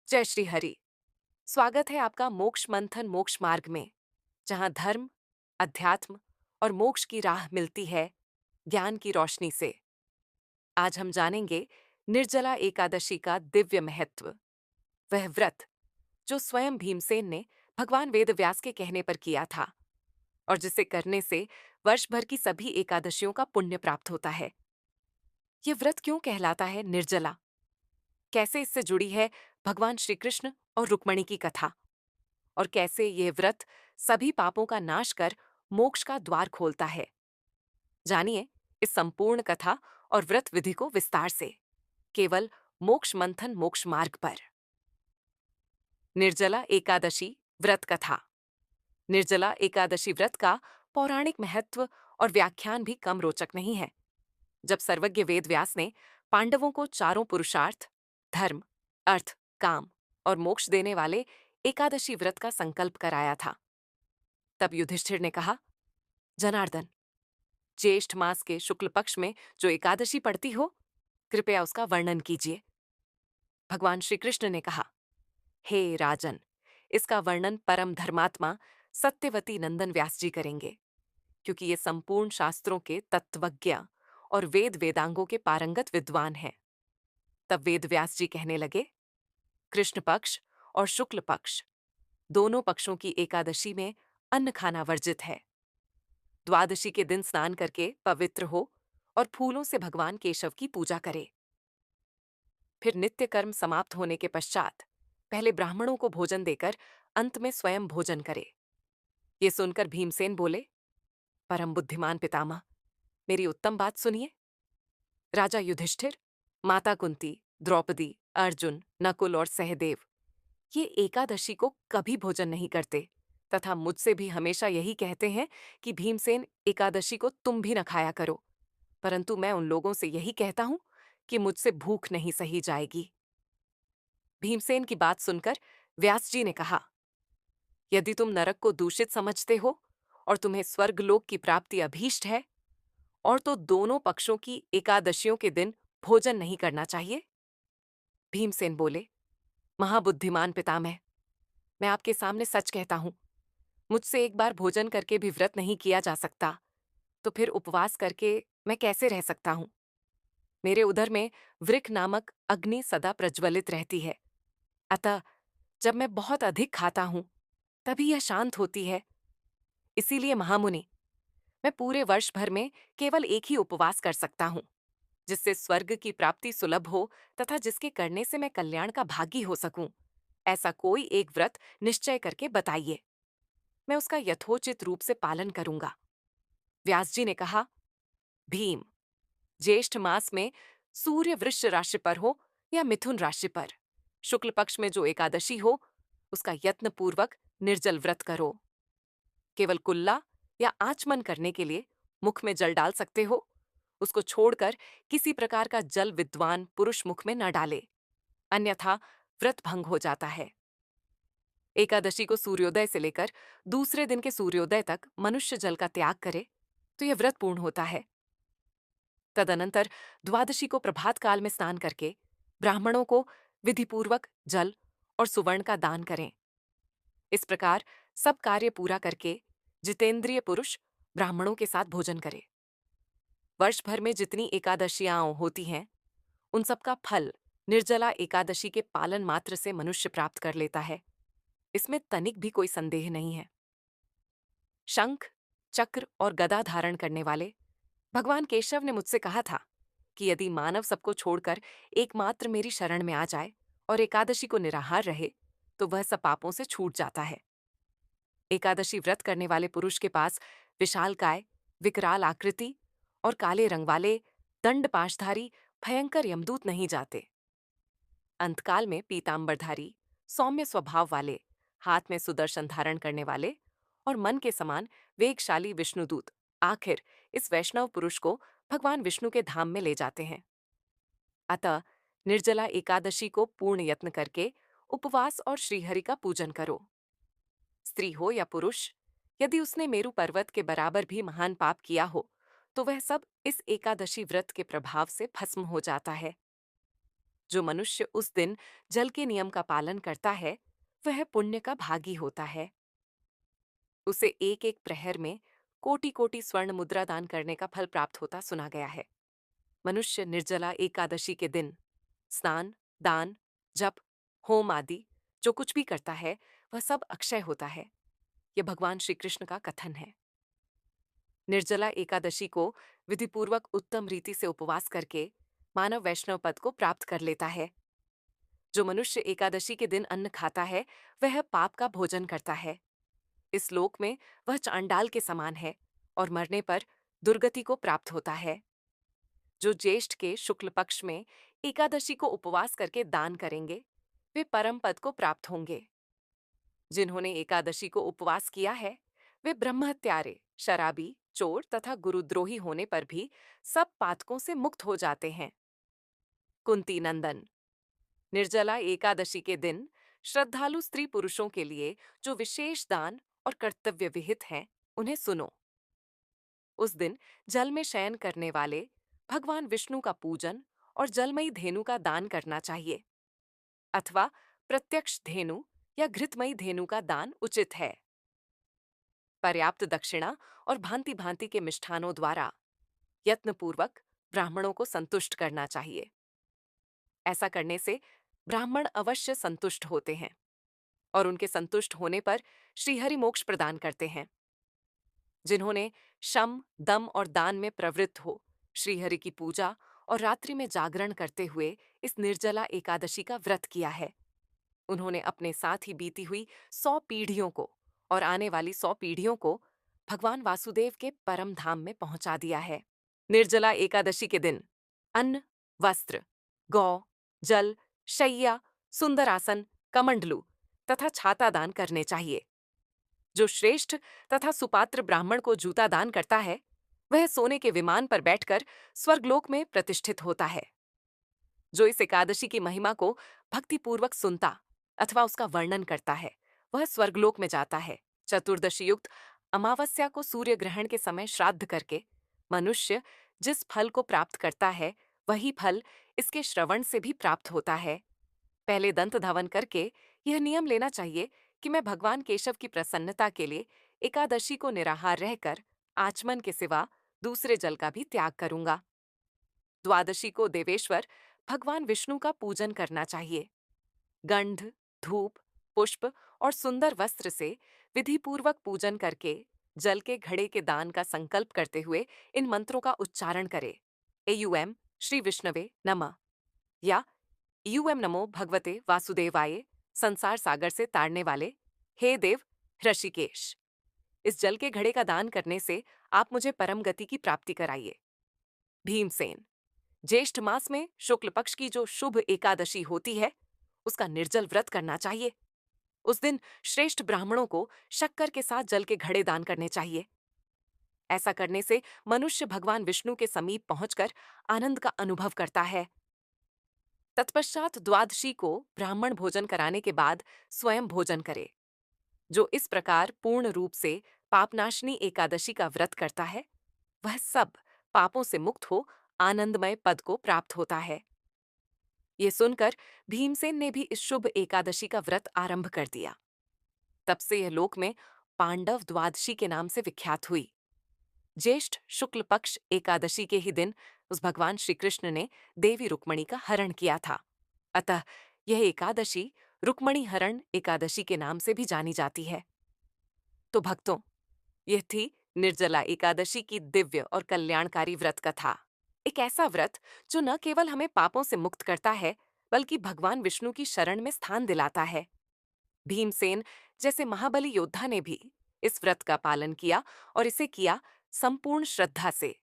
जय श्री हरि। स्वागत है आपका मोक्ष मंथन मोक्ष मार्ग में, जहां धर्म, अध्यात्म और मोक्ष की राह मिलती है ज्ञान की रोशनी से। आज हम जानेंगे निर्जला एकादशी का दिव्य महत्व, वह व्रत जो स्वयं भीमसेन ने भगवान वेदव्यास के कहने पर किया था और जिसे करने से वर्ष भर की सभी एकादशियों का पुण्य प्राप्त होता है। ये व्रत क्यों कहलाता है निर्जला? कैसे इससे जुड़ी है भगवान श्री कृष्ण और रुक्मणी की कथा? और कैसे ये व्रत सभी पापों का नाश कर मोक्ष का द्वार खोलता है? जानिए इस संपूर्ण कथा और व्रत विधि को विस्तार से, केवल मोक्ष मंथन मोक्ष मार्ग पर। निर्जला एकादशी व्रत कथा। निर्जला एकादशी व्रत का पौराणिक महत्व और व्याख्यान भी कम रोचक नहीं है। जब सर्वज्ञ वेदव्यास ने पांडवों को चारों पुरुषार्थ, धर्म, अर्थ, काम और मोक्ष देने वाले एकादशी व्रत का संकल्प कराया था, तब युधिष्ठिर ने कहा, जनार्दन, ज्येष्ठ मास के शुक्ल पक्ष में जो एकादशी पड़ती हो, कृपया उसका वर्णन कीजिए। भगवान श्री कृष्ण ने कहा, हे राजन, इसका वर्णन परम धर्मात्मा सत्यवती नंदन व्यास जी करेंगे, क्योंकि ये संपूर्ण शास्त्रों के तत्वज्ञ और वेद वेदांगों के पारंगत विद्वान हैं। तब वेद व्यास जी कहने लगे, कृष्ण पक्ष और शुक्ल पक्ष दोनों पक्षों की एकादशी में अन्न खाना वर्जित है। द्वादशी के दिन स्नान करके पवित्र हो और फूलों से भगवान केशव की पूजा करे। फिर नित्य कर्म समाप्त होने के पश्चात पहले ब्राह्मणों को भोजन देकर अंत में स्वयं भोजन करे। ये सुनकर भीमसेन बोले, परम बुद्धिमान पितामह, मेरी उत्तम बात सुनिए। राजा युधिष्ठिर, माता कुंती, द्रौपदी, अर्जुन, नकुल और सहदेव ये एकादशी को कभी भोजन नहीं करते तथा मुझसे भी हमेशा यही कहते हैं कि भीमसेन, एकादशी को तुम भी न खाया करो। परंतु मैं उन लोगों से यही कहता हूं कि मुझसे भूख नहीं सही जाएगी। भीमसेन की बात सुनकर व्यास जी ने कहा, यदि तुम नरक को दूषित समझते हो और तुम्हें स्वर्गलोक की प्राप्ति अभीष्ट है, और तो दोनों पक्षों की एकादशियों के दिन भोजन नहीं करना चाहिए। भीमसेन बोले, महाबुद्धिमान पितामह, मैं आपके सामने सच कहता हूं, मुझसे एक बार भोजन करके भी व्रत नहीं किया जा सकता, तो फिर उपवास करके मैं कैसे रह सकता हूं? मेरे उदर में वृक नामक अग्नि सदा प्रज्वलित रहती है। अतः जब मैं बहुत अधिक खाता हूं, तभी यह शांत होती है। इसीलिए महामुनि, मैं पूरे वर्ष भर में केवल एक ही उपवास कर सकता हूं, जिससे स्वर्ग की प्राप्ति सुलभ हो तथा जिसके करने से मैं कल्याण का भागी हो सकूं। ऐसा कोई एक व्रत निश्चय करके बताइए, मैं उसका यथोचित रूप से पालन करूंगा। व्यास जी ने कहा, भीम, ज्येष्ठ मास में सूर्य वृश्च राशि पर हो या मिथुन राशि पर, शुक्ल पक्ष में जो एकादशी हो, उसका यत्न पूर्वक निर्जल व्रत करो। केवल कुल्ला या आचमन करने के लिए मुख में जल डाल सकते हो, उसको छोड़कर किसी प्रकार का जल विद्वान पुरुष मुख में न डाले, अन्यथा व्रत भंग हो जाता है। एकादशी को सूर्योदय से लेकर दूसरे दिन के सूर्योदय तक मनुष्य जल का त्याग करे तो यह व्रत पूर्ण होता है। तदनंतर द्वादशी को प्रभात काल में स्नान करके ब्राह्मणों को विधिपूर्वक जल और सुवर्ण का दान करें। इस प्रकार सब कार्य पूरा करके जितेंद्रिय पुरुष ब्राह्मणों के साथ भोजन करे। वर्ष भर में जितनी एकादशियां होती हैं, उन सबका फल निर्जला एकादशी के पालन मात्र से मनुष्य प्राप्त कर लेता है। इसमें तनिक भी कोई संदेह नहीं है। शंख, चक्र और गदा धारण करने वाले भगवान केशव ने मुझसे कहा था कि यदि मानव सबको छोड़कर एकमात्र मेरी शरण में आ जाए और एकादशी को निराहार रहे, तो वह सब पापों से छूट जाता है। एकादशी व्रत करने वाले पुरुष के पास विशालकाय, विकराल आकृति और काले रंग वाले दंड पाशधारी भयंकर यमदूत नहीं जाते। अंतकाल में पीतांबरधारी, सौम्य स्वभाव वाले, हाथ में सुदर्शन धारण करने वाले और मन के समान वेगशाली विष्णुदूत आखिर इस वैष्णव पुरुष को भगवान विष्णु के धाम में ले जाते हैं। अतः निर्जला एकादशी को पूर्ण यत्न करके उपवास और श्रीहरि का पूजन करो। स्त्री हो या पुरुष, यदि उसने मेरु पर्वत के बराबर भी महान पाप किया हो, तो वह सब इस एकादशी व्रत के प्रभाव से भस्म हो जाता है। जो मनुष्य उस दिन जल के नियम का पालन करता है, वह पुण्य का भागी होता है। उसे एक एक प्रहर में कोटि कोटि स्वर्ण मुद्रा दान करने का फल प्राप्त होता सुना गया है। मनुष्य निर्जला एकादशी के दिन स्नान, दान, जप, होम आदि जो कुछ भी करता है, वह सब अक्षय होता है। यह भगवान श्री कृष्ण का कथन है। निर्जला एकादशी को विधिपूर्वक उत्तम रीति से उपवास करके मानव वैष्णव पद को प्राप्त कर लेता है। जो मनुष्य एकादशी के दिन अन्न खाता है, वह पाप का भोजन करता है। इस लोक में वह चांडाल के समान है और मरने पर दुर्गति को प्राप्त होता है। जो ज्येष्ठ के शुक्ल पक्ष में एकादशी को उपवास करके दान करेंगे, वे परम पद को प्राप्त होंगे। जिन्होंने एकादशी को उपवास किया है, वे ब्रह्मत्यारे, शराबी, चोर तथा गुरुद्रोही होने पर भी सब पातकों से मुक्त हो जाते हैं। कुंती नंदन, निर्जला एकादशी के दिन श्रद्धालु स्त्री पुरुषों के लिए जो विशेष दान और कर्तव्य विहित हैं, उन्हें सुनो। उस दिन जल में शयन करने वाले भगवान विष्णु का पूजन और जलमयी धेनु का दान करना चाहिए, अथवा प्रत्यक्ष धेनु या घृतमयी धेनु का दान उचित है। पर्याप्त दक्षिणा और भांति भांति के मिष्ठानों द्वारा यत्नपूर्वक ब्राह्मणों को संतुष्ट करना चाहिए। ऐसा करने से ब्राह्मण अवश्य संतुष्ट होते हैं और उनके संतुष्ट होने पर श्रीहरि मोक्ष प्रदान करते हैं। जिन्होंने शम, दम और दान में प्रवृत्त हो श्रीहरि की पूजा और रात्रि में जागरण करते हुए इस निर्जला एकादशी का व्रत किया है, उन्होंने अपने साथ ही बीती हुई 100 पीढ़ियों को और आने वाली 100 पीढ़ियों को भगवान वासुदेव के परम धाम में पहुंचा दिया है। निर्जला एकादशी के दिन अन्न, वस्त्र, गौ, जल, शैया, सुंदर आसन, कमंडलू तथा छाता दान करने चाहिए। जो श्रेष्ठ तथा सुपात्र ब्राह्मण को जूता दान करता है, वह सोने के विमान पर बैठकर स्वर्गलोक में प्रतिष्ठित होता है। जो इस एकादशी की महिमा को भक्तिपूर्वक सुनता अथवा उसका वर्णन करता है, वह स्वर्गलोक में जाता है। चतुर्दशी युक्त अमावस्या को सूर्य ग्रहण के समय श्राद्ध करके मनुष्य जिस फल को प्राप्त करता है, वही फल इसके श्रवण से भी प्राप्त होता है। पहले दंत धावन करके यह नियम लेना चाहिए कि मैं भगवान केशव की प्रसन्नता के लिए एकादशी को निराहार रहकर आचमन के सिवा दूसरे जल का भी त्याग करूंगा। द्वादशी को देवेश्वर भगवान विष्णु का पूजन करना चाहिए। गंध, धूप, पुष्प और सुंदर वस्त्र से विधिपूर्वक पूजन करके जल के घड़े के दान का संकल्प करते हुए इन मंत्रों का उच्चारण करें। एयूएम श्री विष्णवे नमः या यूएम नमो भगवते वासुदेवाय, संसार सागर से तारने वाले हे देव ऋषिकेश। इस जल के घड़े का दान करने से आप मुझे परम गति की प्राप्ति कराइए। भीमसेन, ज्येष्ठ मास में शुक्ल पक्ष की जो शुभ एकादशी होती है, उसका निर्जल व्रत करना चाहिए। उस दिन श्रेष्ठ ब्राह्मणों को शक्कर के साथ जल के घड़े दान करने चाहिए। ऐसा करने से मनुष्य भगवान विष्णु के समीप पहुंचकर आनंद का अनुभव करता है। तत्पश्चात द्वादशी को ब्राह्मण भोजन कराने के बाद स्वयं भोजन करे। जो इस प्रकार पूर्ण रूप से पापनाशनी एकादशी का व्रत करता है, वह सब पापों से मुक्त हो आनंदमय पद को प्राप्त होता है। ये सुनकर भीमसेन ने भी इस शुभ एकादशी का व्रत आरंभ कर दिया। तब से यह लोक में पांडव द्वादशी के नाम से विख्यात हुई। ज्येष्ठ शुक्ल पक्ष एकादशी के ही दिन उस भगवान श्री कृष्ण ने देवी रुक्मणी का हरण किया था। अतः यह एकादशी रुक्मणी हरण एकादशी के नाम से भी जानी जाती है। तो भक्तों, यह थी निर्जला एकादशी की दिव्य और कल्याणकारी व्रत कथा। एक ऐसा व्रत जो न केवल हमें पापों से मुक्त करता है, बल्कि भगवान विष्णु की शरण में स्थान दिलाता है। भीमसेन जैसे महाबली योद्धा ने भी इस व्रत का पालन किया और इसे किया संपूर्ण श्रद्धा से।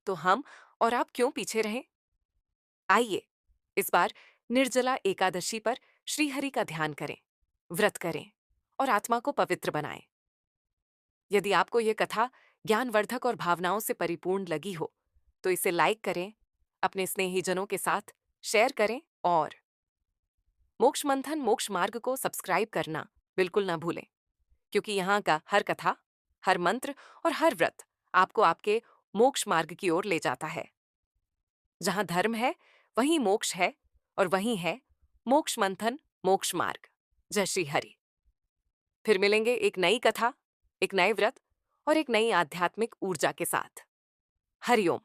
तो हम और आप क्यों पीछे रहें? आइए इस बार निर्जला एकादशी पर श्रीहरि का ध्यान करें, व्रत करें और आत्मा को पवित्र बनाएं। यदि आपको यह कथा ज्ञानवर्धक और भावनाओं से परिपूर्ण लगी हो, तो इसे लाइक करें, अपने स्नेहीजनों के साथ शेयर करें और मोक्ष मंथन मोक्ष मार्ग को सब्सक्राइब करना बिल्कुल ना भूलें, क्योंकि यहाँ का हर कथा, हर मंत्र और हर व्रत आपको आपके मोक्ष मार्ग की ओर ले जाता है। जहाँ धर्म है, वहीं मोक्ष है और वही है मोक्ष मंथन मोक्ष मार्ग। जय श्री हरि। फिर मिलेंगे एक नई कथा, एक नए व्रत और एक नई आध्यात्मिक ऊर्जा के साथ। हरिओम।